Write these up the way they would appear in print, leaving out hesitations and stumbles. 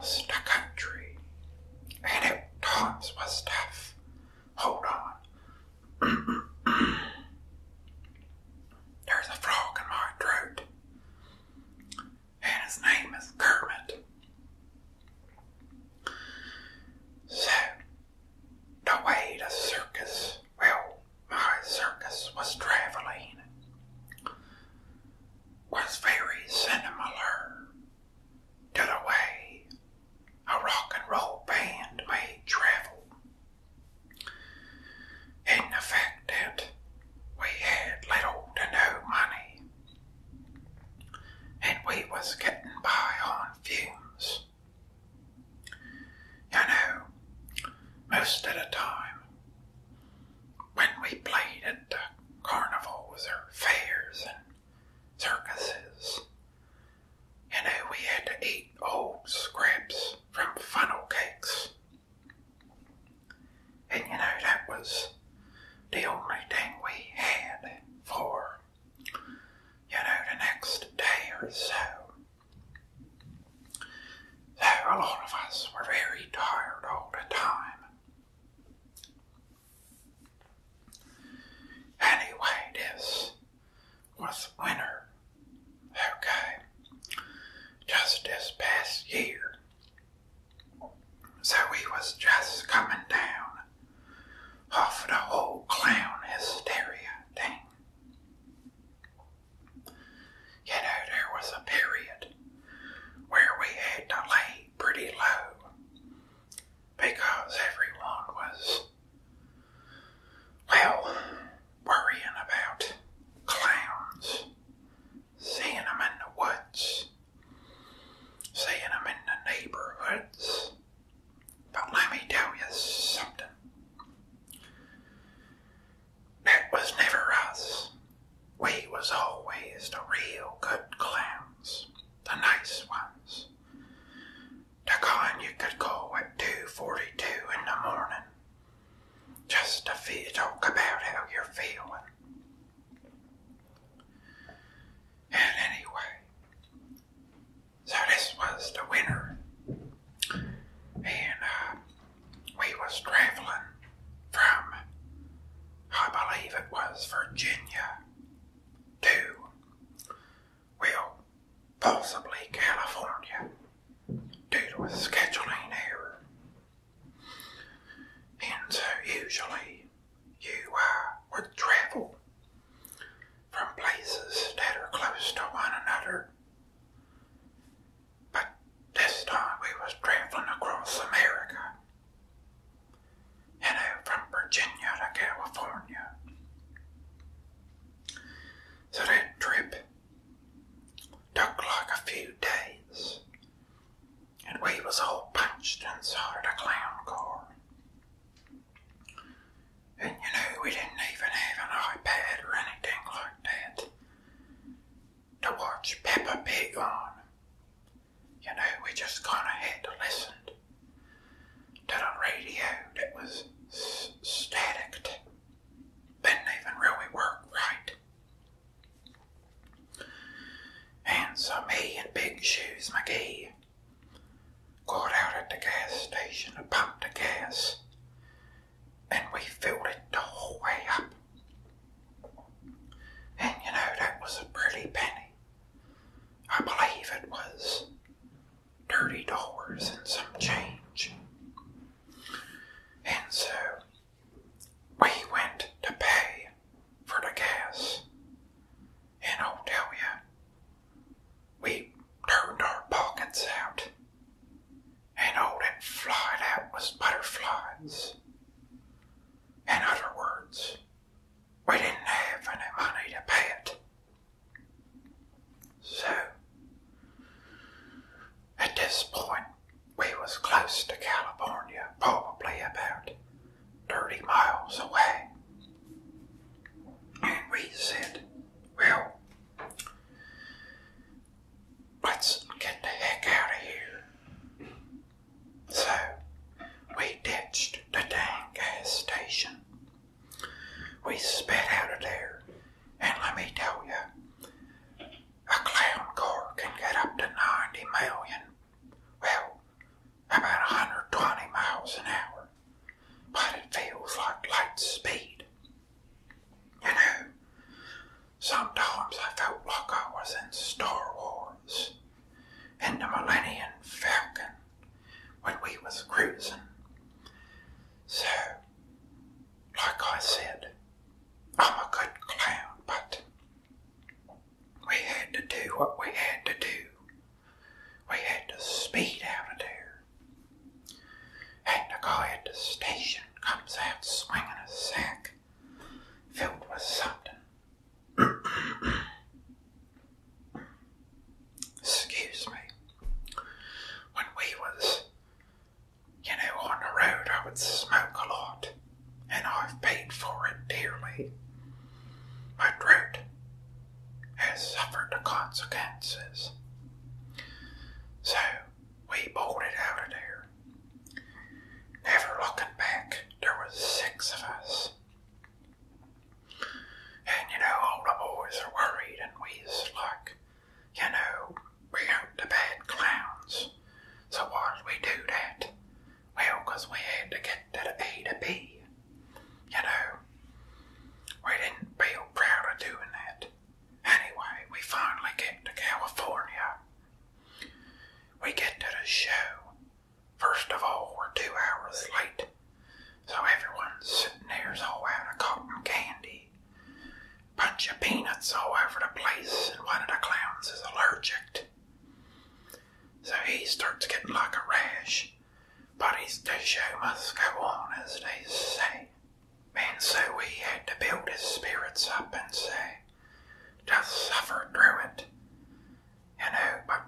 across the country, and at times was tough. Hold on. There's a frog in my throat, and his name is Kermit. So, the way the circus, well, my circus was traveling, was very similar to the way a rock and roll band may travel. In the fact that we had little to no money, and we was getting by on fumes. You know, most of the time, when we played at the carnivals or fairs and circuses, you know, we had to eat old scraps from funnel cakes. And you know, that was the only thing we had for, you know, the next day or so. So a lot of us were very tired all the time. Anyway, this was winter. Okay. Just this past year. So we was just coming down off the whole clown hysteria thing. You know, there was a period where we had to lay pretty low because everyone was, well, worrying about clowns, seeing them in the woods, seeing them in the neighborhoods. But let me tell you something. That was never us. We was always the real good clowns, the nice ones. The kind you could call at 2:42 in the morning, just to talk about how you're feeling. And anyway, so this was the winter, and we was traveling from, I believe it was Virginia, to, well, possibly California, due to a scheduling error. And so usually you would travel from places that are close to one another. But this time we was traveling across America. You know, from Virginia to California. So that trip took like a few days. And we was all punched inside of the clown car. And you know, we didn't even have an iPad or anything like that to watch Peppa Pig on. You know, we just kinda had to listen to the radio that was static. Didn't even really work right. And so me and Big Shoes McGee got out at the gas station to pump the gas, and we filled it the whole way up. And you know, that was a pretty penny. I believe it was $30 and some change. And so we went to pay for the gas, and I'll tell you, we turned our pockets out, and all that flied out was butterflies. In other words, we didn't have any money to pay it. So, at this point, we was close to California, probably about 30 miles away. And we said, well, let's get the heck out of here. So, we ditched the show must go on, as they say. And so we had to build his spirits up and say, just suffer through it. But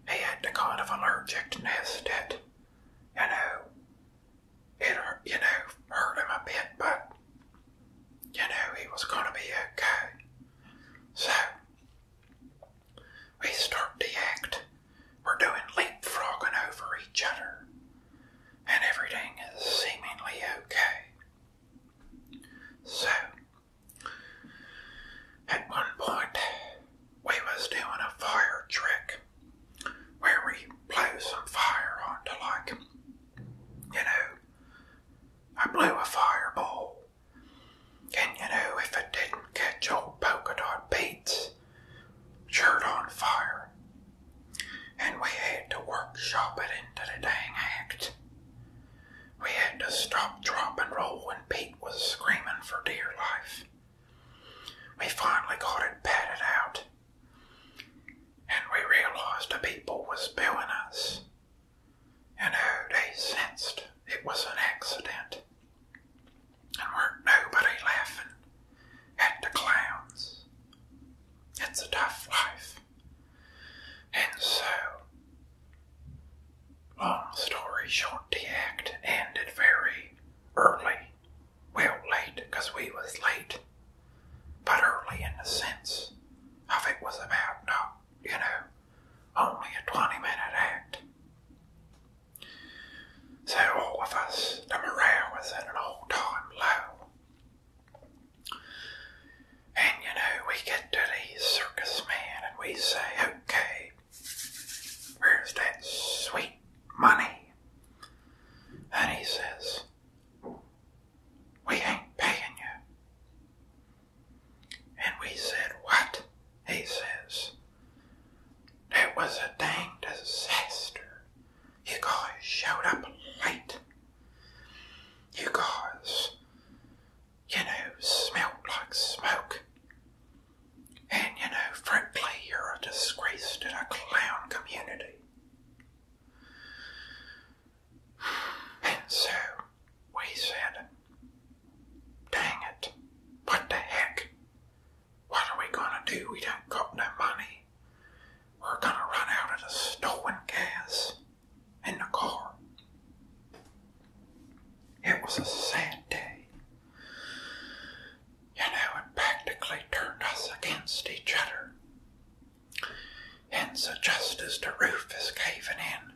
he had the kind of allergicness that, it hurt him a bit, but, he was gonna be okay. So, we start the act. We're doing leapfrogging over each other, and everything is seemingly okay. So, at one point, we was doing a fire trick where we blow some fire onto I blew a fireball, and if it didn't catch old Polka Dot Pete's shirt on fire, and we had to workshop it into the dang act. We had to stop, drop, and roll when Pete was screaming for dear life. We finally got it padded out, and we realized the people was booing us. They sensed it was an accident, and weren't nobody laughing at the clowns. It's a tough life. And so, long story short, the act ended very early. Well, late, because we was late. But early in the sense of it was about not, only a 20-minute act. So all of us, the morale was at an all-time low. And we get to the circus man and we say, okay, where's that sweet money? And he says, we ain't paying you. And we said, what? He says, that was a dang disaster. You guys showed up late. You guys, smelled like smoke. And, frankly, you're a disgrace to the clown community. And so, we said, dang it, what the heck? What are we gonna do? We don't got no money. We're gonna run out of the stolen gas in the car. It was a sad day. It practically turned us against each other. And so just as the roof is caving in,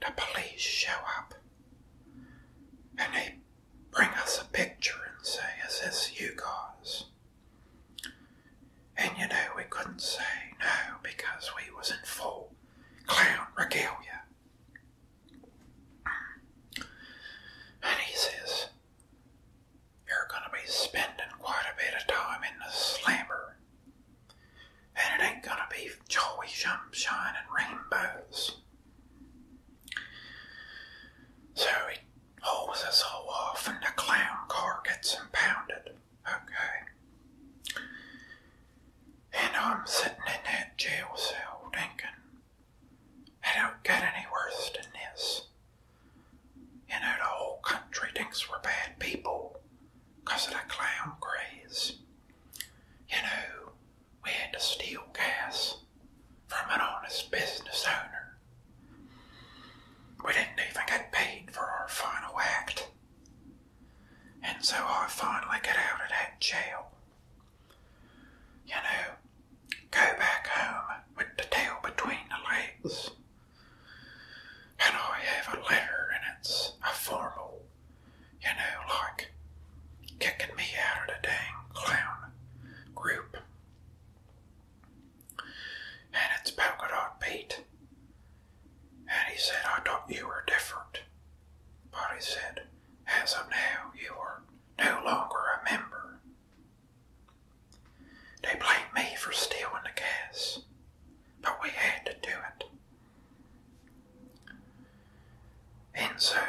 the police show up. And they bring us a picture and say, is this you guys? And we couldn't say no because we was in full clown regalia. And he says, you're gonna be spending quite a bit of time in the slammer. And it ain't gonna be jolly sunshine and rainbows. So he hauls us all off and the clown car gets impounded. Okay. And I'm sitting in that jail cell thinking, it don't get any worse than this. The whole country thinks we're bad people because of the clown craze. We had to steal gas from an honest business owner. We didn't even get paid for our final act. And so I finally get out of that jail. Go back home with the tail between the legs. And I have a letter and it's a formal, like kicking me out of the dang clown group. And it's Polka Dot Pete. And he said, I thought you were different. But he said, as of now, you are no longer a member. They blamed me for stealing the gas, but we had to do it. And so